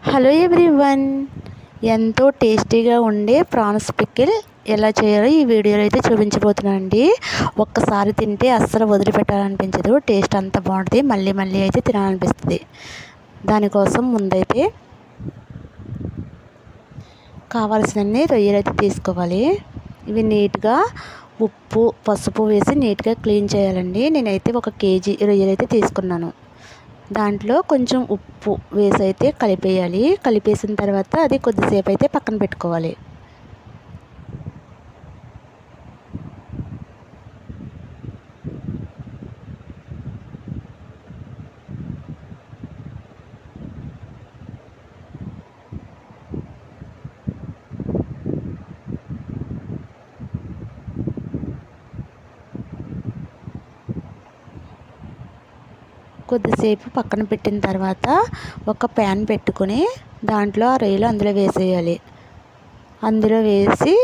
Hello everyone, ఎంతో టేస్టీగా ఉండే ప్రాన్స్ పికిల్ ఎలా చేయాలో ఈ వీడియోలో అయితే చూపించబోతున్నానండి. ఒక్కసారి తింటే అస్సలు వదిలిపెట్టాలనిపించదు. టేస్ట్ అంత బాగుంటుంది, మళ్ళీ మళ్ళీ అయితే తినాలనిపిస్తుంది. దానికోసం ముందైతే కావాల్సినన్ని రొయ్యలు అయితే తీసుకోవాలి. ఇవి నీట్గా ఉప్పు పసుపు వేసి నీట్గా క్లీన్ చేయాలండి. నేనైతే 1 కేజీ రొయ్యలు అయితే తీసుకున్నాను. దాంట్లో కొంచెం ఉప్పు వేసి అయితే కలిపేయాలి. కలిపేసిన తర్వాత అది కొద్దిసేపు అయితే పక్కన పెట్టుకోవాలి. కొద్దిసేపు పక్కన పెట్టిన తర్వాత ఒక ప్యాన్ పెట్టుకొని దాంట్లో ఆ రొయ్యలు అందులో వేసేయాలి. అందులో వేసి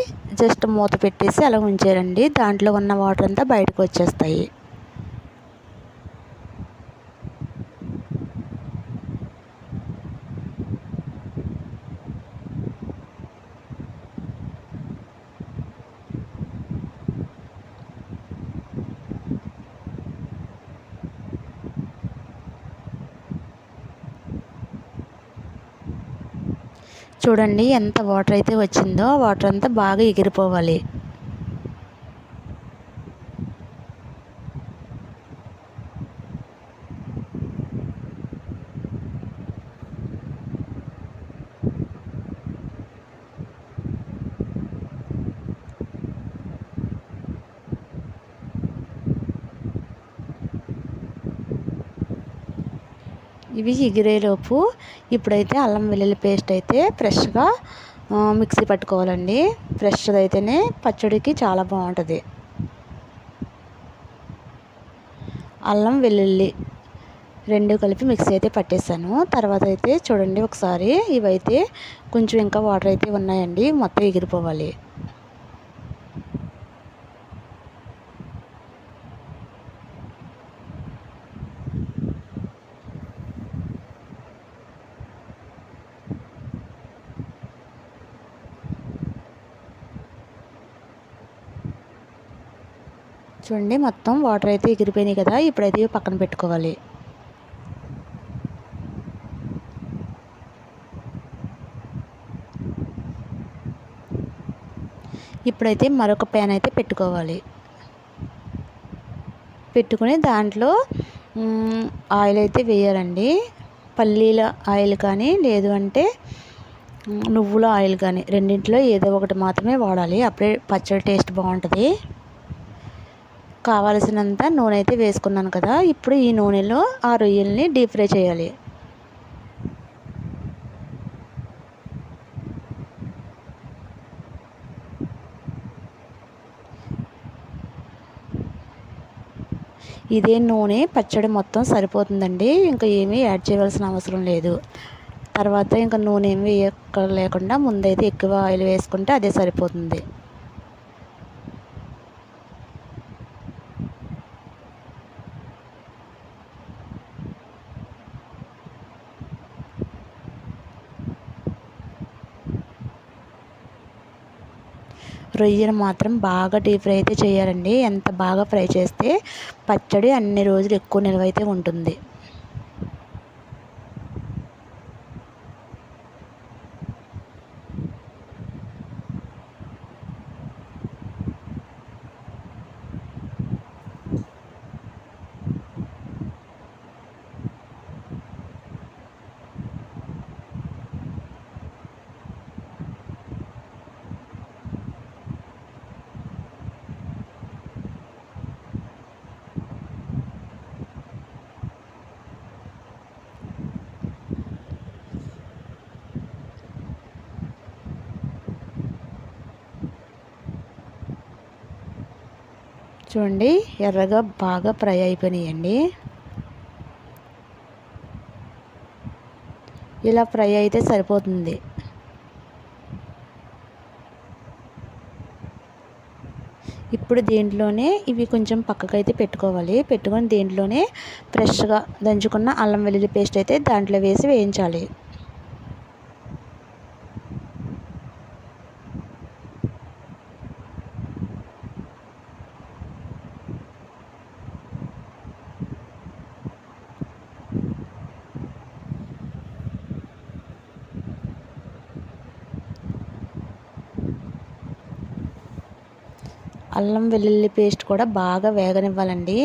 జస్ట్ మూత పెట్టేసి అలా ఉంచేయాలండి. దాంట్లో ఉన్న వాటర్ అంతా బయటకు వచ్చేస్తాయి. చూడండి ఎంత వాటర్ అయితే వచ్చిందో, వాటర్ అంతా బాగా ఎగిరిపోవాలి. ఇవి ఎగిరేలోపు ఇప్పుడైతే అల్లం వెల్లుల్లి పేస్ట్ అయితే ఫ్రెష్గా మిక్సీ పట్టుకోవాలండి. ఫ్రెష్గా అయితేనే పచ్చడికి చాలా బాగుంటుంది. అల్లం వెల్లుల్లి 2 కలిపి మిక్సీ అయితే పట్టేసాను. తర్వాత అయితే చూడండి ఒకసారి, ఇవైతే కొంచెం ఇంకా వాటర్ అయితే ఉన్నాయండి, మొత్తం ఎగిరిపోవాలి. చూడండి మొత్తం వాటర్ అయితే ఎగిరిపోయినాయి కదా. ఇప్పుడైతే పక్కన పెట్టుకోవాలి. ఇప్పుడైతే మరొక ప్యాన్ అయితే పెట్టుకోవాలి. పెట్టుకుని దాంట్లో ఆయిల్ అయితే వేయాలండి. పల్లీల ఆయిల్ కానీ లేదు అంటే నువ్వుల ఆయిల్ కానీ, రెండింటిలో ఏదో ఒకటి మాత్రమే వాడాలి. అప్పుడే పచ్చడి టేస్ట్ బాగుంటుంది. కావలసినంత నూనె అయితే వేసుకున్నాను కదా. ఇప్పుడు ఈ నూనెలో ఆ రొయ్యల్ని డీప్ ఫ్రై చేయాలి. ఇదే నూనె పచ్చడి మొత్తం సరిపోతుందండి. ఇంకా ఏమీ యాడ్ చేయవలసిన అవసరం లేదు. తర్వాత ఇంకా నూనె ఏమి లేకుండా ముందైతే ఎక్కువ ఆయిల్ వేసుకుంటే అదే సరిపోతుంది. రొయ్యలు మాత్రం బాగా డీప్ ఫ్రై అయితే చేయాలండి. ఎంత బాగా ఫ్రై చేస్తే పచ్చడి అన్ని రోజులు ఎక్కువ నిల్వ అయితే ఉంటుంది. చూడండి ఎర్రగా బాగా ఫ్రై అయిపోయినాయండి. ఇలా ఫ్రై అయితే సరిపోతుంది. ఇప్పుడు దీంట్లోనే ఇవి కొంచెం పక్కకైతే పెట్టుకోవాలి. పెట్టుకొని దీంట్లోనే ఫ్రెష్గా దంచుకున్న అల్లం వెల్లుల్లి పేస్ట్ అయితే దాంట్లో వేసి వేయించాలి. అల్లం వెల్లుల్లి పేస్ట్ కూడా బాగా వేగనివ్వాలండి.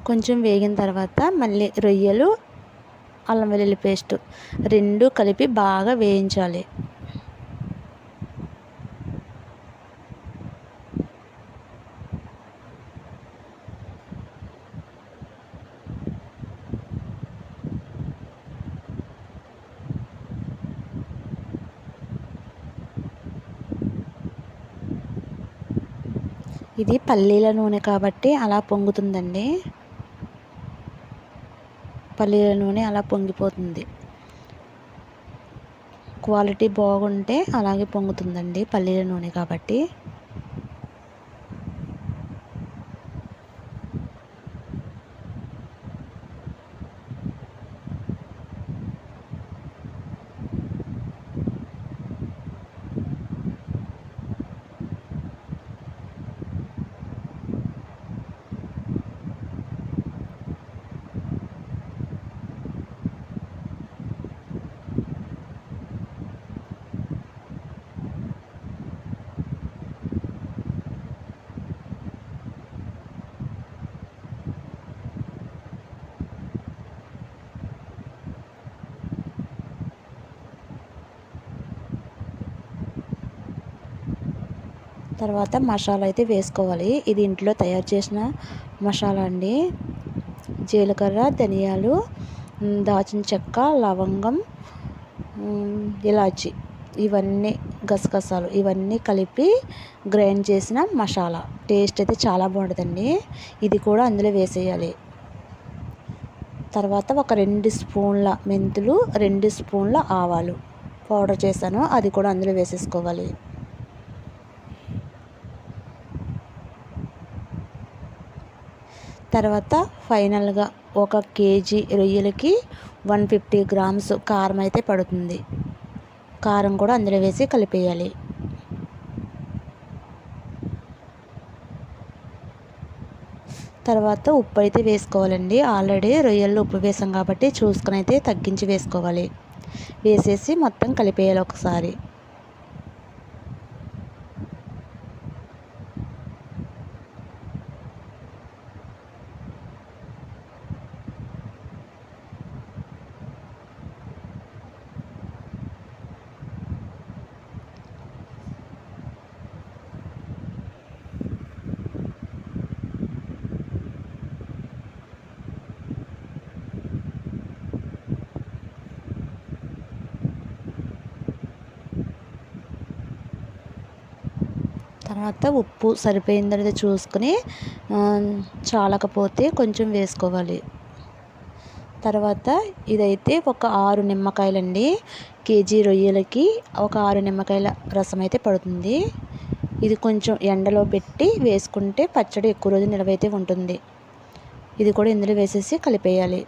కొంచెం వేగిన తర్వాత మళ్ళీ రొయ్యలు, అల్లం వెల్లుల్లి పేస్ట్ రెండు కలిపి బాగా వేయించాలి. ఇది పల్లీల నూనె కాబట్టి అలా పొంగుతుందండి. పల్లీల నూనె అలా పొంగిపోతుంది. క్వాలిటీ బాగుంటే అలాగే పొంగుతుందండి, పల్లీల నూనె కాబట్టి. తర్వాత మసాలా అయితే వేసుకోవాలి. ఇది ఇంట్లో తయారు చేసిన మసాలా అండి. జీలకర్ర, ధనియాలు, దాల్చిన చెక్క, లవంగం, ఇలాచి, ఇవన్నీ గసగసాలు ఇవన్నీ కలిపి గ్రైండ్ చేసిన మసాలా. టేస్ట్ అయితే చాలా బాగుంటుందండి. ఇది కూడా అందులో వేసేయాలి. తర్వాత ఒక 2 స్పూన్ల మెంతులు, 2 స్పూన్ల ఆవాలు పౌడర్ చేశాను, అది కూడా అందులో వేసేసుకోవాలి. తర్వాత ఫైనల్గా 1 కేజీ రొయ్యలకి 150 గ్రామ్స్ కారం అయితే పడుతుంది. కారం కూడా అందులో వేసి కలిపేయాలి. తర్వాత ఉప్పు అయితే వేసుకోవాలండి. ఆల్రెడీ రొయ్యల్లో ఉప్పు వేసాం కాబట్టి చూసుకుని అయితే తగ్గించి వేసుకోవాలి. వేసేసి మొత్తం కలిపేయాలి ఒకసారి. తర్వాత ఉప్పు సరిపోయిందో లేదో చూసుకుని, చాలకపోతే కొంచెం వేసుకోవాలి. తర్వాత ఇదైతే ఒక 6 నిమ్మకాయలండి. కేజీ రొయ్యలకి ఒక 6 నిమ్మకాయల రసం అయితే పడుతుంది. ఇది కొంచెం ఎండలో పెట్టి వేసుకుంటే పచ్చడి ఎక్కువ రోజు నిలవైతే ఉంటుంది. ఇది కూడా ఇందులో వేసేసి కలిపేయాలి.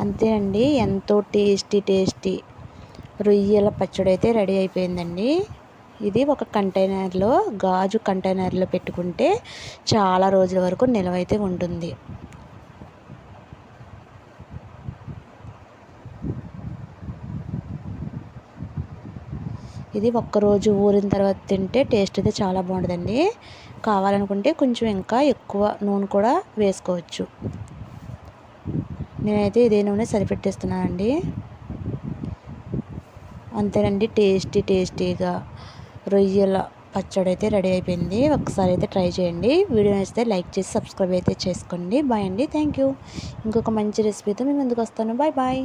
అంతే అండి, ఎంతో టేస్టీ రొయ్యల పచ్చడి అయితే రెడీ అయిపోయిందండి. ఇది ఒక కంటైనర్లో, గాజు కంటైనర్లో పెట్టుకుంటే చాలా రోజుల వరకు నిల్వ అయితే ఉంటుంది. ఇది ఒక్కరోజు ఊరిన తర్వాత తింటే టేస్ట్ అయితే చాలా బాగుంటుందండి. కావాలనుకుంటే కొంచెం ఇంకా ఎక్కువ నూనె కూడా వేసుకోవచ్చు. నేనైతే ఇదే నూనె సరిపెట్టేస్తున్నానండి. అంతేనండి, టేస్టీగా రొయ్యల పచ్చడి అయితే రెడీ అయిపోయింది. ఒకసారి అయితే ట్రై చేయండి. వీడియో నచ్చితే లైక్ చేసి సబ్స్క్రైబ్ అయితే చేసుకోండి. బాయ్ అండి, థ్యాంక్ యూ. ఇంకొక మంచి రెసిపీతో మీ ముందుకు వస్తాను. Bye bye.